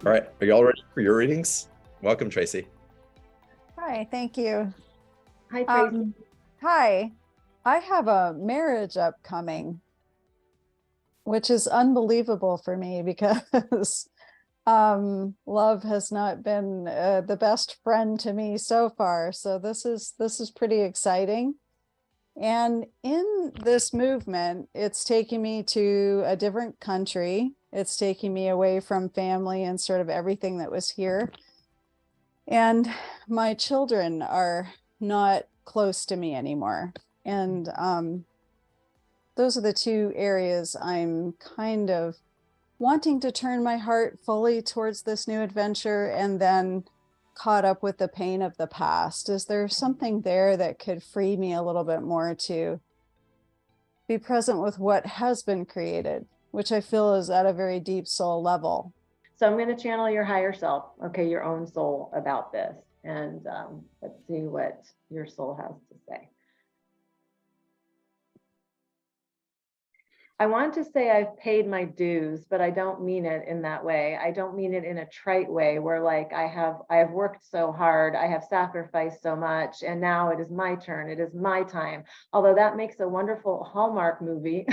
All right, are you all ready for your readings? Welcome, Tracy. Hi, thank you. Hi, Tracy. Hi, I have a marriage upcoming, which is unbelievable for me because love has not been the best friend to me so far. So this is pretty exciting. And in this movement, it's taking me to a different country. It's taking me away from family and sort of everything that was here. And my children are not close to me anymore. And those are the two areas I'm kind of wanting to turn my heart fully towards this new adventure, and then caught up with the pain of the past. Is there something there that could free me a little bit more to be present with what has been created, which I feel is at a very deep soul level? So I'm going to channel your higher self, okay, your own soul about this. And let's see what your soul has to say. I want to say I've paid my dues, but I don't mean it in that way. I don't mean it in a trite way where like I have worked so hard, I have sacrificed so much, and now it is my turn, it is my time. Although that makes a wonderful Hallmark movie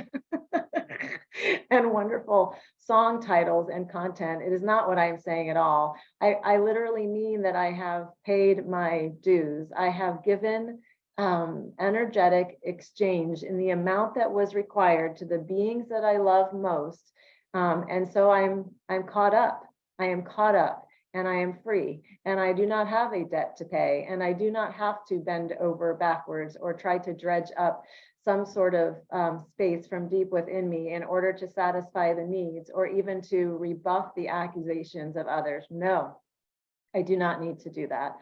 and wonderful song titles and content. It is not what I'm saying at all. I literally mean that I have paid my dues. I have given energetic exchange in the amount that was required to the beings that I love most. And so I'm caught up. I am caught up and I am free, and I do not have a debt to pay, and I do not have to bend over backwards or try to dredge up some sort of space from deep within me in order to satisfy the needs or even to rebuff the accusations of others. No, I do not need to do that.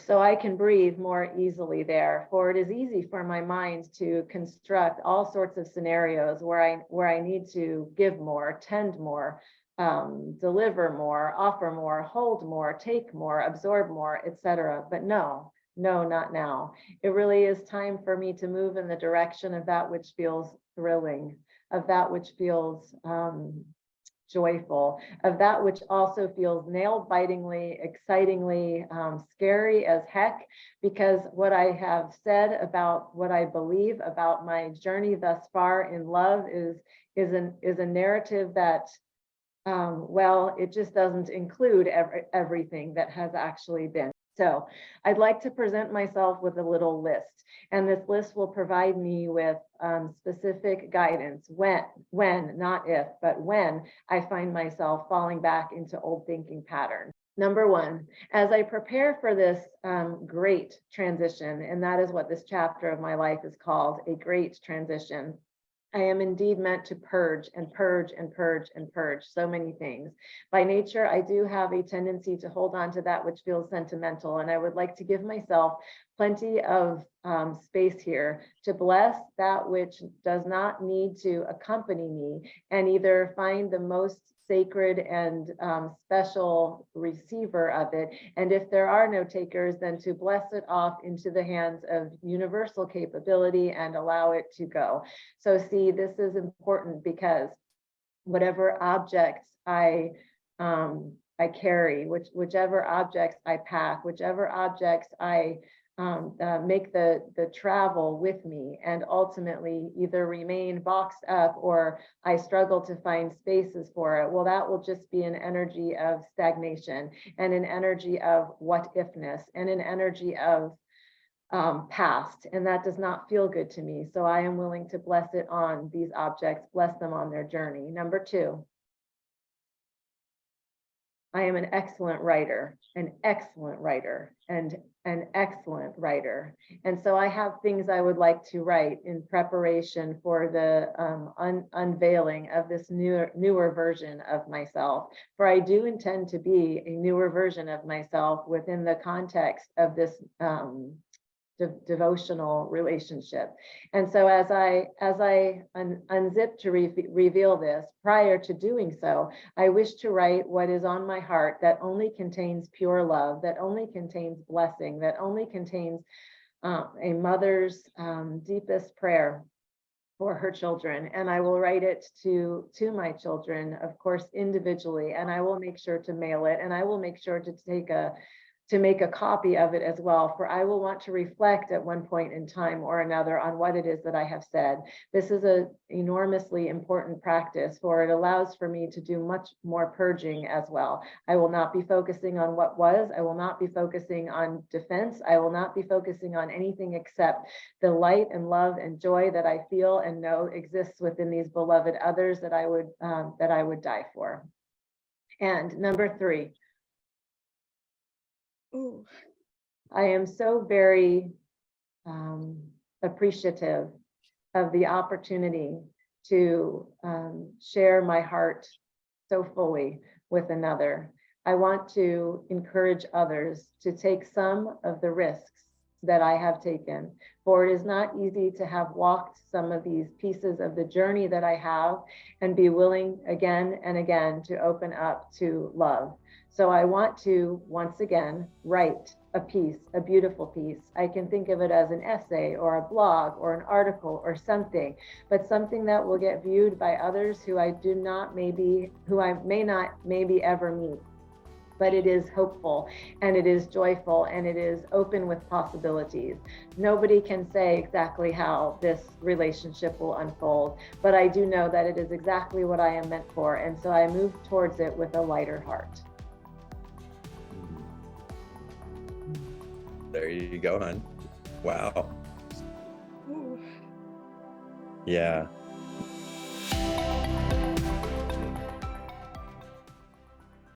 So I can breathe more easily there, for it is easy for my mind to construct all sorts of scenarios where I need to give more, tend more, deliver more, offer more, hold more, take more, absorb more, etc. But no, not now. It really is time for me to move in the direction of that which feels thrilling, of that which feels joyful, of that which also feels nail-bitingly, excitingly scary as heck, because what I have said about what I believe about my journey thus far in love is a narrative that well, it just doesn't include everything that has actually been. So I'd like to present myself with a little list, and this list will provide me with specific guidance when, not if, but when I find myself falling back into old thinking patterns. Number one, as I prepare for this great transition, and that is what this chapter of my life is called, a great transition, I am indeed meant to purge and purge and purge and purge so many things. By nature, I do have a tendency to hold on to that which feels sentimental, and I would like to give myself plenty of space here to bless that which does not need to accompany me, and either find the most sacred and special receiver of it. And if there are no takers, then to bless it off into the hands of universal capability and allow it to go. So see, this is important because whatever objects I carry, whichever objects I pack, whichever objects I make the travel with me, and ultimately either remain boxed up or I struggle to find spaces for it, well, that will just be an energy of stagnation and an energy of what ifness and an energy of past, and that does not feel good to me. So I am willing to bless it on these objects, bless them on their journey. Number two, I am an excellent writer, and an excellent writer. And so I have things I would like to write in preparation for the unveiling of this newer version of myself. For I do intend to be a newer version of myself within the context of this devotional relationship. And so as I unzip to reveal this, prior to doing so, I wish to write what is on my heart that only contains pure love, that only contains blessing, that only contains a mother's deepest prayer for her children, and I will write it to my children, of course, individually, and I will make sure to mail it, and I will make sure to make a copy of it as well, for I will want to reflect at one point in time or another on what it is that I have said. This is an enormously important practice, for it allows for me to do much more purging as well. I will not be focusing on what was, I will not be focusing on defense, I will not be focusing on anything except the light and love and joy that I feel and know exists within these beloved others that I would die for. And number 3, Ooh. I am so very appreciative of the opportunity to share my heart so fully with another. I want to encourage others to take some of the risks that I have taken, for it is not easy to have walked some of these pieces of the journey that I have and be willing again and again to open up to love. So I want to, once again, write a piece, a beautiful piece. I can think of it as an essay or a blog or an article or something, but something that will get viewed by others who I may not maybe ever meet. But it is hopeful, and it is joyful, and it is open with possibilities. Nobody can say exactly how this relationship will unfold, but I do know that it is exactly what I am meant for, and so I move towards it with a lighter heart. There you go, hon. Wow. Ooh. Yeah.